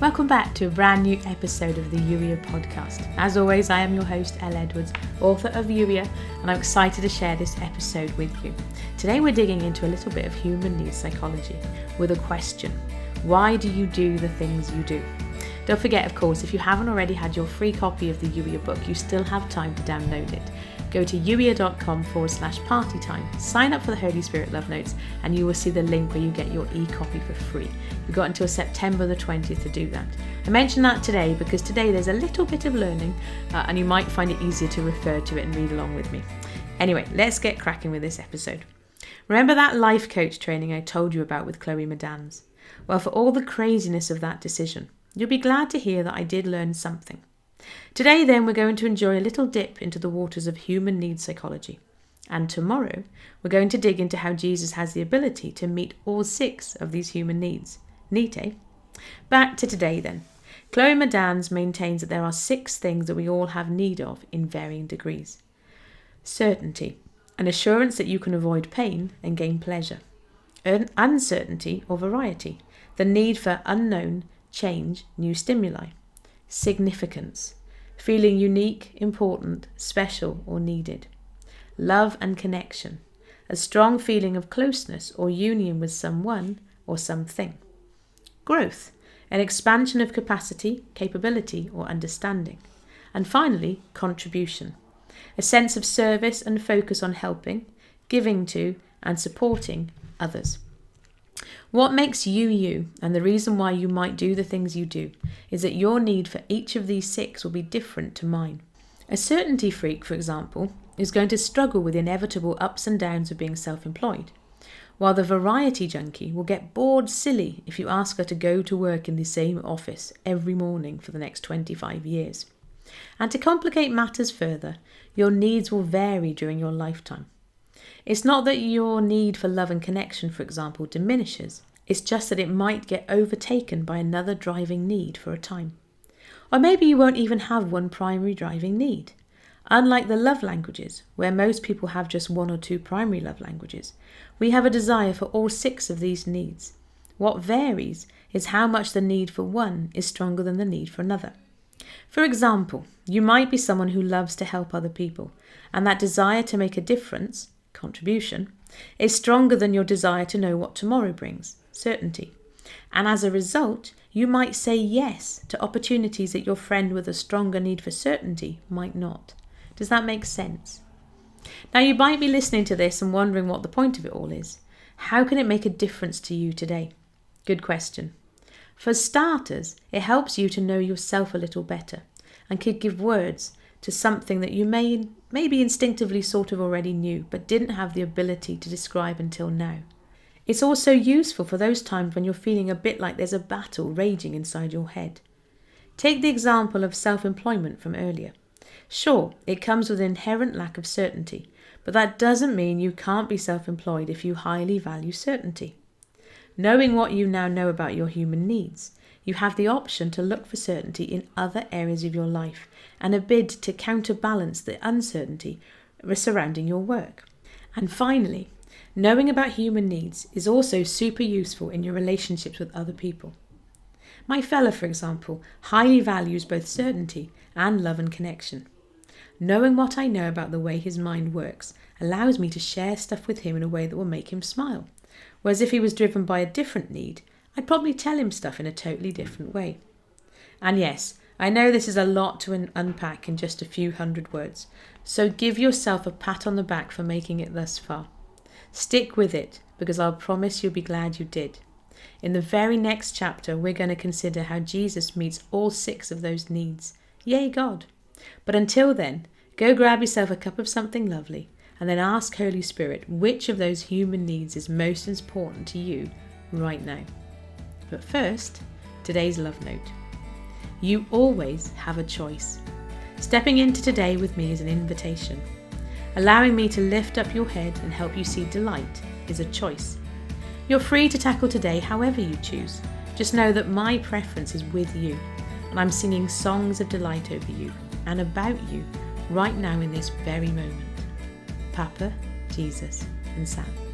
Welcome back to a brand new episode of the Youier podcast. As always, I am your host, Elle Edwards, author of Youier, and I'm excited to share this episode with you. Today we're digging into a little bit of human needs psychology with a question. Why do you do the things you do? Don't forget, of course, if you haven't already had your free copy of the Youier book, you still have time to download it. Go to youier.com/partytime, sign up for the Holy Spirit Love Notes, and you will see the link where you get your e-copy for free. You've got until September the 20th to do that. I mention that today because today there's a little bit of learning and you might find it easier to refer to it and read along with me. Anyway, let's get cracking with this episode. Remember that life coach training I told you about with Chloe Madans? Well, for all the craziness of that decision, you'll be glad to hear that I did learn something. Today then we're going to enjoy a little dip into the waters of human needs psychology. And tomorrow we're going to dig into how Jesus has the ability to meet all 6 of these human needs. Neat, eh? Back to today then. Chloe Madans maintains that there are 6 things that we all have need of in varying degrees. Certainty, an assurance that you can avoid pain and gain pleasure. Uncertainty or variety, the need for unknown, change, new stimuli. Significance, feeling unique, important, special or needed. Love and connection, a strong feeling of closeness or union with someone or something. Growth, an expansion of capacity, capability or understanding. And finally, contribution, a sense of service and focus on helping, giving to and supporting others. What makes you you, and the reason why you might do the things you do, is that your need for each of these 6 will be different to mine. A certainty freak, for example, is going to struggle with the inevitable ups and downs of being self-employed, while the variety junkie will get bored silly if you ask her to go to work in the same office every morning for the next 25 years. And to complicate matters further, your needs will vary during your lifetime. It's not that your need for love and connection, for example, diminishes. It's just that it might get overtaken by another driving need for a time. Or maybe you won't even have one primary driving need. Unlike the love languages, where most people have just 1 or 2 primary love languages, we have a desire for all 6 of these needs. What varies is how much the need for one is stronger than the need for another. For example, you might be someone who loves to help other people, and that desire to make a difference, contribution, is stronger than your desire to know what tomorrow brings, certainty. And as a result, you might say yes to opportunities that your friend with a stronger need for certainty might not. Does that make sense? Now you might be listening to this and wondering what the point of it all is. How can it make a difference to you today? Good question. For starters, it helps you to know yourself a little better and could give words to something that you maybe instinctively sort of already knew but didn't have the ability to describe until now. It's also useful for those times when you're feeling a bit like there's a battle raging inside your head. Take the example of self-employment from earlier. Sure, it comes with an inherent lack of certainty, but that doesn't mean you can't be self-employed if you highly value certainty. Knowing what you now know about your human needs, you have the option to look for certainty in other areas of your life and a bid to counterbalance the uncertainty surrounding your work. And finally, knowing about human needs is also super useful in your relationships with other people. My fella, for example, highly values both certainty and love and connection. Knowing what I know about the way his mind works allows me to share stuff with him in a way that will make him smile. Whereas if he was driven by a different need, I'd probably tell him stuff in a totally different way. And yes, I know this is a lot to unpack in just a few hundred words, so give yourself a pat on the back for making it thus far. Stick with it, because I'll promise you'll be glad you did. In the very next chapter, we're going to consider how Jesus meets all 6 of those needs. Yay, God! But until then, go grab yourself a cup of something lovely, and then ask Holy Spirit which of those human needs is most important to you right now. But first, today's love note. You always have a choice. Stepping into today with me is an invitation. Allowing me to lift up your head and help you see delight is a choice. You're free to tackle today however you choose. Just know that my preference is with you, and I'm singing songs of delight over you and about you right now in this very moment. Papa, Jesus, and Sam.